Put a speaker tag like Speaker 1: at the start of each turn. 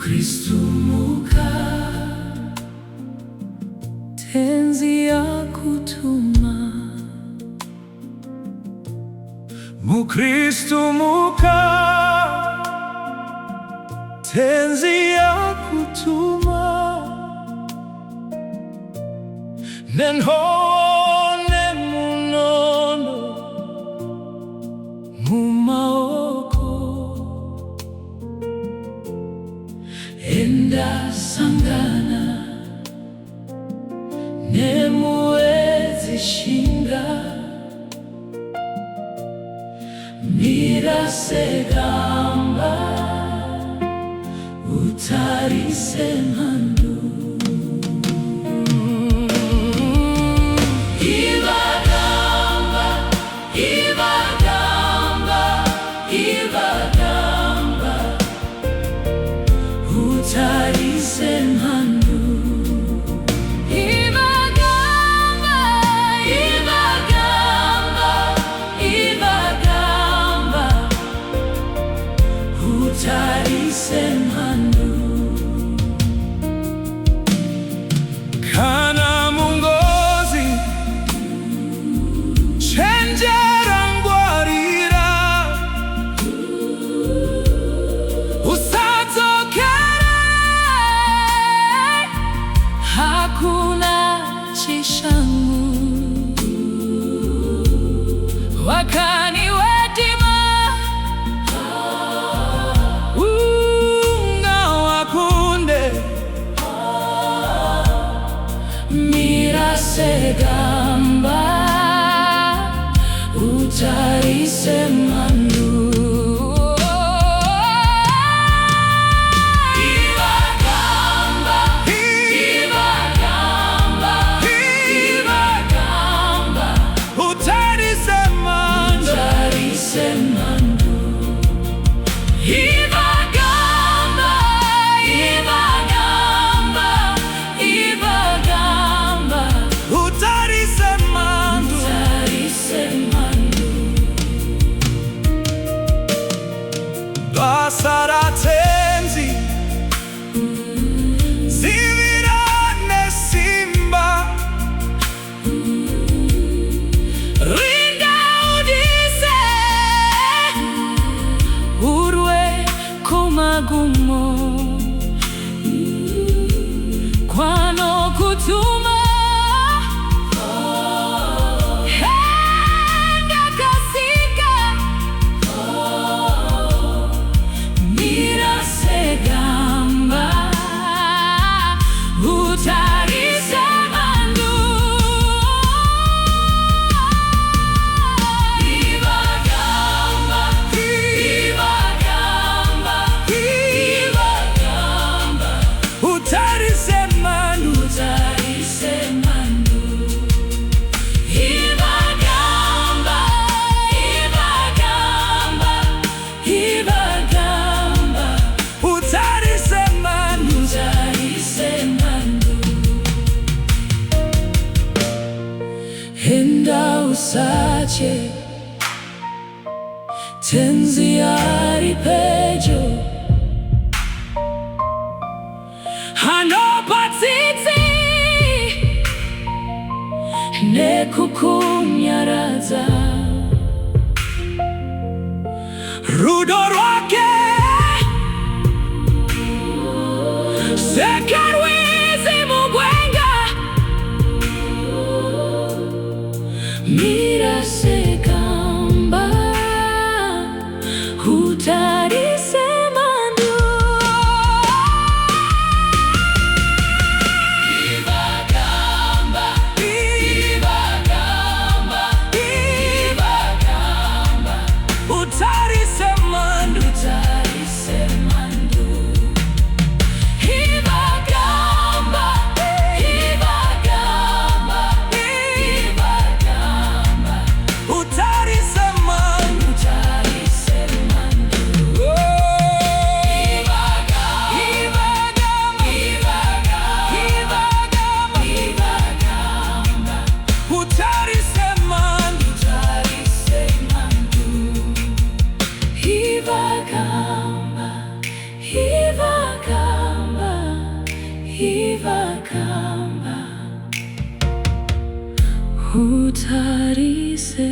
Speaker 1: MuKristu Muka Tenzi Akutuma.
Speaker 2: MuKristu Muka Tenzi Akutuma. Nenhone munono mumaoko,
Speaker 1: enda sangana nemuedzi shinga. Mira SeGamba, utarise mhandu. Iva Gamba, Iva Gamba, Iva Gamba, utarise mhandu. Iva Gamba, Iva Gamba, Iva Gamba, utarise mhandu.
Speaker 2: kana mungozi chenjera ngwarira,
Speaker 1: Usadzokere, hakuna chishangu. Wakani wetima,
Speaker 2: unga wakunde.
Speaker 1: Mira SeGamba, utarise mhandu. Iva Gamba, Iva Gamba, Iva Gamba,
Speaker 2: Utarise mhandu.
Speaker 1: utarise mhandu. Iva Gamba, Iva Gamba, Iva Gamba,
Speaker 2: Utarise mhandu.
Speaker 1: utarise mhandu.
Speaker 2: Basara tenzi zivirane simba,
Speaker 1: Rinda udise, urwe kumagumo, kwano kutuma, henda kasika. Mira SeGamba, utarise mhandu. Iva Gamba, Iva Gamba, Iva Gamba,
Speaker 2: utarise mhandu.
Speaker 1: utarise mhandu. Iva Gamba, Iva Gamba, Iva Gamba,
Speaker 2: Utarise mhandu.
Speaker 1: utarise mhandu. Enda usache, Tenzi ari pedyo. Hanopa tsitsi nekukunyaradza,
Speaker 2: Rudo rwake
Speaker 1: sekarwizi mugwenga. Mira SeGamba, utarise mhandu. Iva Gamba, Iva Gamba, Iva Gamba,
Speaker 2: utarise mhandu.
Speaker 1: utarise mhandu. Iva Gamba. Iva Gamba, utarise.